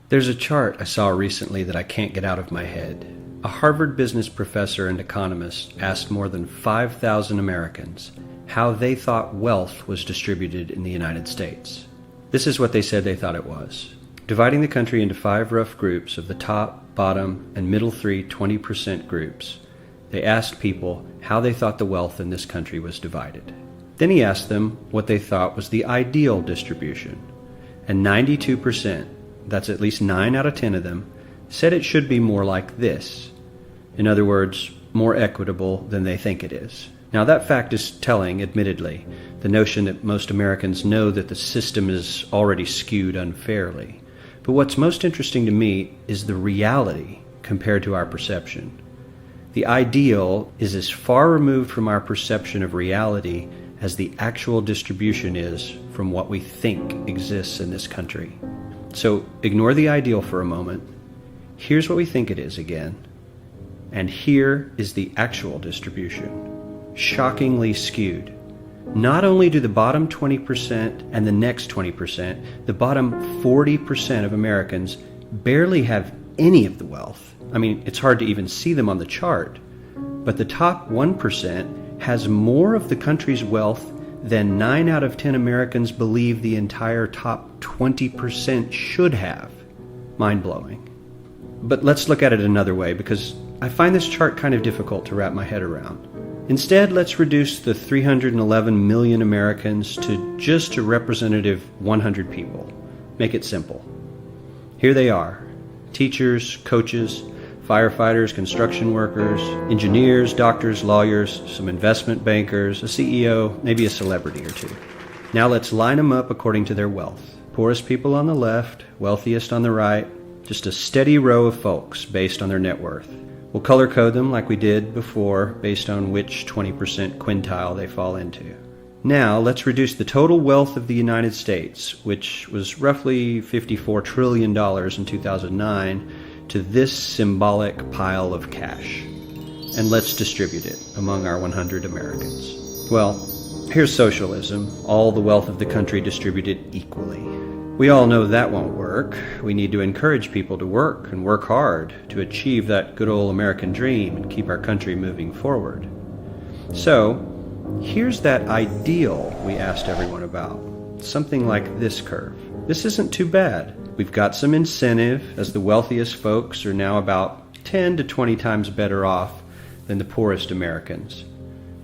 There's a chart I saw recently that I can't get out of my head. A Harvard business professor and economist asked more than 5,000 Americans how they thought wealth was distributed in the United States. This is what they said they thought it was. Dividing the country into 5 rough groups of the top, bottom, and middle 3 20% groups, they asked people how they thought the wealth in this country was divided. Then he asked them what they thought was the ideal distribution. And 92%, that's at least 9 out of 10 of them, said it should be more like this. In other words, more equitable than they think it is. Now that fact is telling, admittedly, the notion that most Americans know that the system is already skewed unfairly. But what's most interesting to me is the reality compared to our perception. The ideal is as far removed from our perception of reality as the actual distribution is from what we think exists in this country. So ignore the ideal for a moment. Here's what we think it is again. And here is the actual distribution. Shockingly skewed. Not only do the bottom 20% and the next 20%, the bottom 40% of Americans barely have any of the wealth. I mean, it's hard to even see them on the chart. But the top 1% has more of the country's wealth than 9 out of 10 Americans believe the entire top 20% should have. Mind-blowing. But let's look at it another way, because I find this chart kind of difficult to wrap my head around. Instead, let's reduce the 311 million Americans to just a representative 100 people. Make it simple. Here they are: teachers, coaches, firefighters, construction workers, engineers, doctors, lawyers, some investment bankers, a CEO, maybe a celebrity or two. Now let's line them up according to their wealth. Poorest people on the left, wealthiest on the right, just a steady row of folks based on their net worth. We'll color code them like we did before based on which 20% quintile they fall into. Now let's reduce the total wealth of the United States, which was roughly $54 trillion in 2009, to this symbolic pile of cash. And let's distribute it among our 100 Americans. Well, here's socialism, all the wealth of the country distributed equally. We all know that won't work. We need to encourage people to work and work hard to achieve that good old American dream and keep our country moving forward. So, here's that ideal we asked everyone about. Something like this curve. This isn't too bad. We've got some incentive, as the wealthiest folks are now about 10 to 20 times better off than the poorest Americans.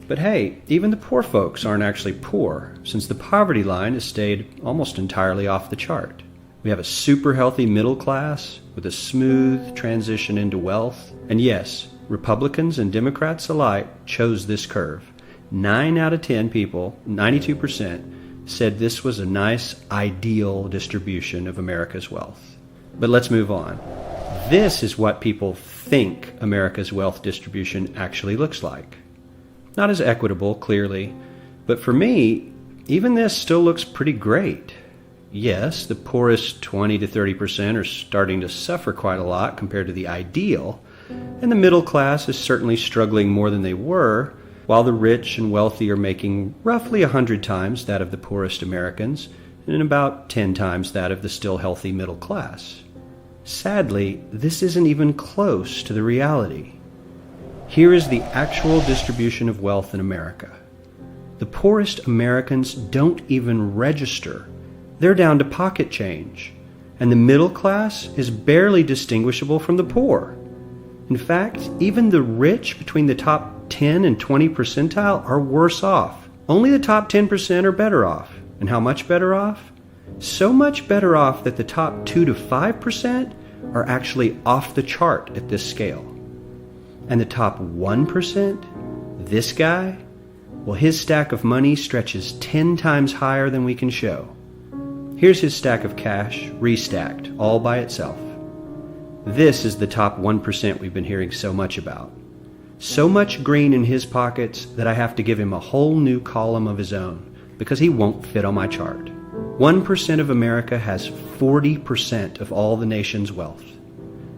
But hey, even the poor folks aren't actually poor, since the poverty line has stayed almost entirely off the chart. We have a super healthy middle class with a smooth transition into wealth. And yes, Republicans and Democrats alike chose this curve. 9 out of 10 people, 92%, said this was a nice, ideal distribution of America's wealth. But let's move on. This is what people think America's wealth distribution actually looks like. Not as equitable, clearly, but for me, even this still looks pretty great. Yes, the poorest 20 to 30% are starting to suffer quite a lot compared to the ideal, and the middle class is certainly struggling more than they were, while the rich and wealthy are making roughly 100 times that of the poorest Americans and about 10 times that of the still healthy middle class. Sadly, this isn't even close to the reality. Here is the actual distribution of wealth in America. The poorest Americans don't even register. They're down to pocket change, and the middle class is barely distinguishable from the poor. In fact, even the rich between the top 10 and 20 percentile are worse off. Only the top 10% are better off. And how much better off? So much better off that the top 2 to 5% are actually off the chart at this scale. And the top 1%, this guy, well, his stack of money stretches 10 times higher than we can show. Here's his stack of cash, restacked, all by itself. This is the top 1% we've been hearing so much about. So much green in his pockets that I have to give him a whole new column of his own, because he won't fit on my chart. 1% of America has 40% of all the nation's wealth.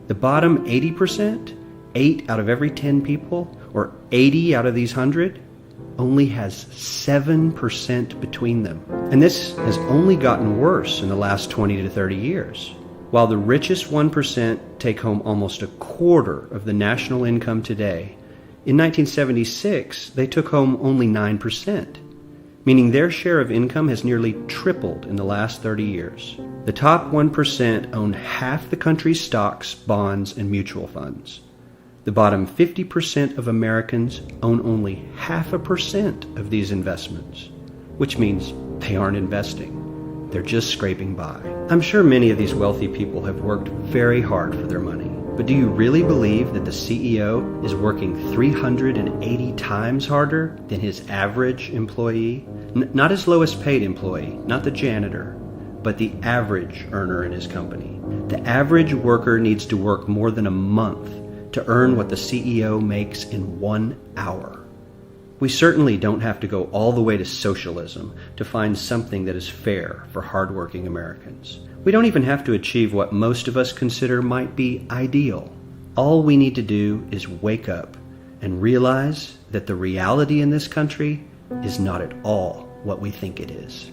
The bottom 80%, 8 out of every 10 people, or 80 out of these 100, only has 7% between them. And this has only gotten worse in the last 20 to 30 years. While the richest 1% take home almost a quarter of the national income today, in 1976 they took home only 9%, meaning their share of income has nearly tripled in the last 30 years. The top 1% own half the country's stocks, bonds, and mutual funds. The bottom 50% of Americans own only 0.5% of these investments, which means they aren't investing. They're just scraping by. I'm sure many of these wealthy people have worked very hard for their money. But do you really believe that the CEO is working 380 times harder than his average employee? Not his lowest paid employee, not the janitor, but the average earner in his company. The average worker needs to work more than a month to earn what the CEO makes in 1 hour. We certainly don't have to go all the way to socialism to find something that is fair for hardworking Americans. We don't even have to achieve what most of us consider might be ideal. All we need to do is wake up and realize that the reality in this country is not at all what we think it is.